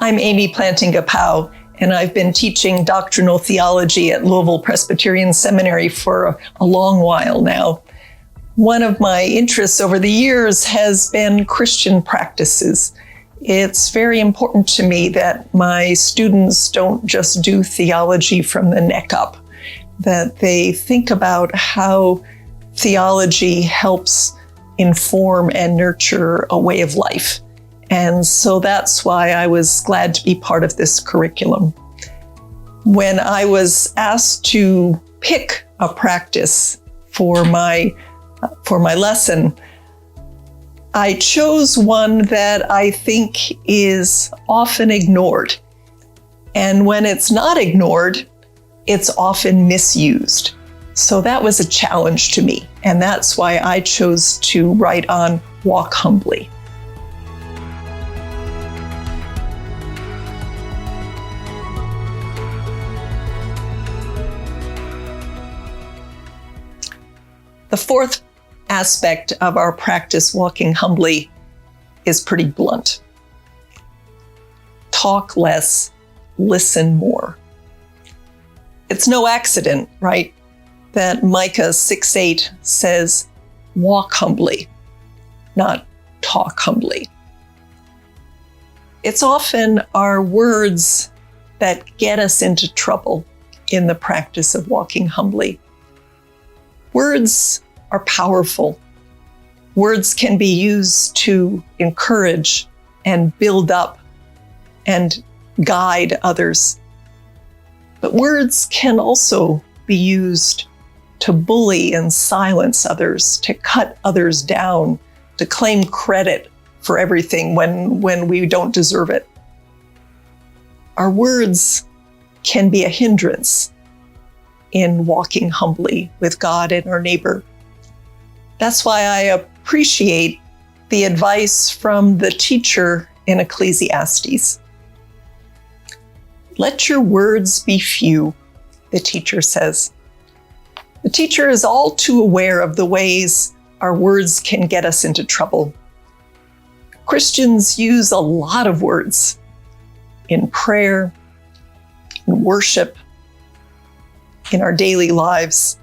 I'm Amy Plantinga-Powell, and I've been teaching doctrinal theology at Louisville Presbyterian Seminary for a long while now. One of my interests over the years has been Christian practices. It's very important to me that my students don't just do theology from the neck up, that they think about how theology helps inform and nurture a way of life. And so that's why I was glad to be part of this curriculum. When I was asked to pick a practice for my lesson, I chose one that I think is often ignored. And when it's not ignored, it's often misused. So that was a challenge to me. And that's why I chose to write on Walk Humbly. The fourth aspect of our practice, walking humbly, is pretty blunt. Talk less, listen more. It's no accident, right, that Micah 6:8 says, walk humbly, not talk humbly. It's often our words that get us into trouble in the practice of walking humbly. Words are powerful. Words can be used to encourage and build up and guide others. But words can also be used to bully and silence others, to cut others down, to claim credit for everything when we don't deserve it. Our words can be a hindrance in walking humbly with God and our neighbor. That's why I appreciate the advice from the teacher in Ecclesiastes. Let your words be few, the teacher says. The teacher is all too aware of the ways our words can get us into trouble. Christians use a lot of words in prayer, in worship, in our daily lives.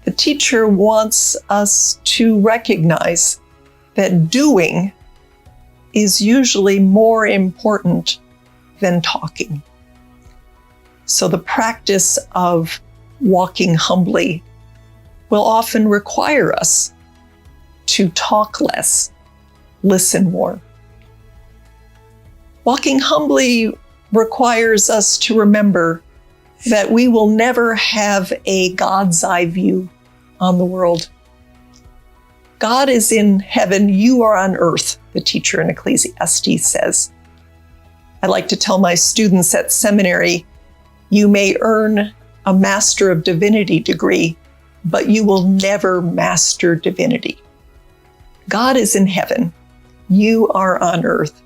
The teacher wants us to recognize that doing is usually more important than talking. So the practice of walking humbly will often require us to talk less, listen more. Walking humbly requires us to remember that we will never have a God's eye view on the world. God is in heaven, you are on earth, the teacher in Ecclesiastes says. I like to tell my students at seminary, you may earn a Master of Divinity degree, but you will never master divinity. God is in heaven, you are on earth.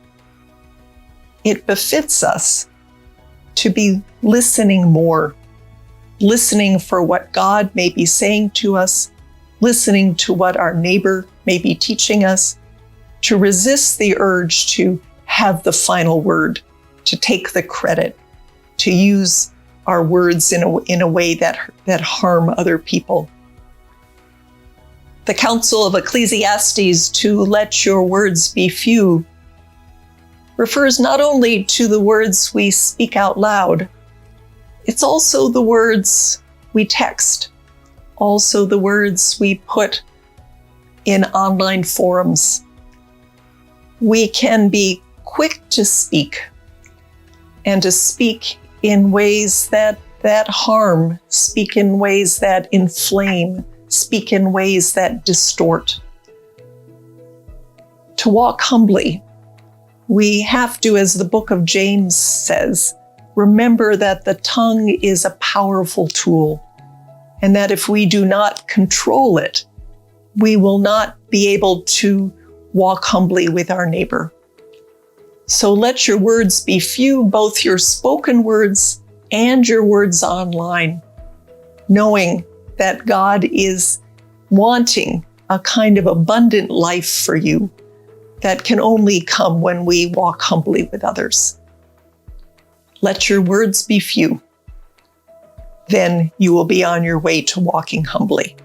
It befits us to be listening more, listening for what God may be saying to us, listening to what our neighbor may be teaching us, to resist the urge to have the final word, to take the credit, to use our words in a way that harm other people. The counsel of Ecclesiastes to let your words be few refers not only to the words we speak out loud, it's also the words we text, also the words we put in online forums. We can be quick to speak, and to speak in ways that harm, speak in ways that inflame, speak in ways that distort. To walk humbly, we have to, as the book of James says, remember that the tongue is a powerful tool, and that if we do not control it, we will not be able to walk humbly with our neighbor. So let your words be few, both your spoken words and your words online, knowing that God is wanting a kind of abundant life for you, that can only come when we walk humbly with others. Let your words be few. Then you will be on your way to walking humbly.